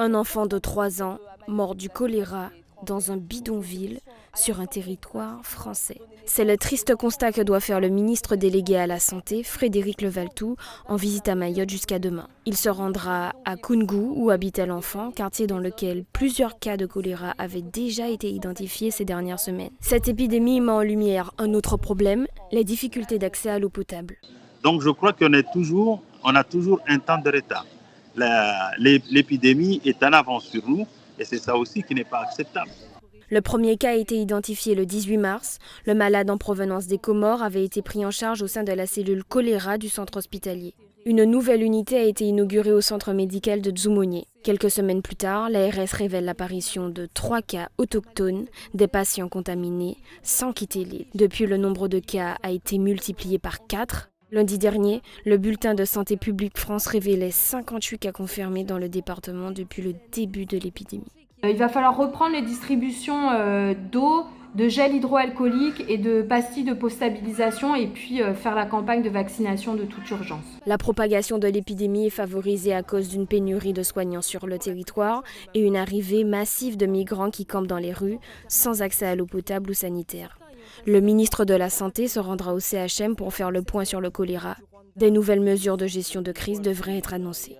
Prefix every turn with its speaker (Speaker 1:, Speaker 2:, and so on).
Speaker 1: Un enfant de 3 ans mort du choléra dans un bidonville sur un territoire français. C'est le triste constat que doit faire le ministre délégué à la Santé, Frédéric Levaltou, en visite à Mayotte jusqu'à demain. Il se rendra à Koungou, où habitait l'enfant, quartier dans lequel plusieurs cas de choléra avaient déjà été identifiés ces dernières semaines. Cette épidémie met en lumière un autre problème, les difficultés d'accès à l'eau potable.
Speaker 2: Donc je crois qu'on a toujours un temps de retard. L'épidémie est en avance sur nous et c'est ça aussi qui n'est pas acceptable.
Speaker 1: Le premier cas a été identifié le 18 mars. Le malade en provenance des Comores avait été pris en charge au sein de la cellule choléra du centre hospitalier. Une nouvelle unité a été inaugurée au centre médical de Dzoumogné. Quelques semaines plus tard, l'ARS révèle l'apparition de 3 cas autochtones, des patients contaminés, sans quitter l'île. Depuis, le nombre de cas a été multiplié par 4. Lundi dernier, le bulletin de Santé publique France révélait 58 cas confirmés dans le département depuis le début de l'épidémie.
Speaker 3: Il va falloir reprendre les distributions d'eau, de gel hydroalcoolique et de pastilles de postabilisation et puis faire la campagne de vaccination de toute urgence.
Speaker 1: La propagation de l'épidémie est favorisée à cause d'une pénurie de soignants sur le territoire et une arrivée massive de migrants qui campent dans les rues sans accès à l'eau potable ou sanitaire. Le ministre de la Santé se rendra au CHM pour faire le point sur le choléra. Des nouvelles mesures de gestion de crise devraient être annoncées.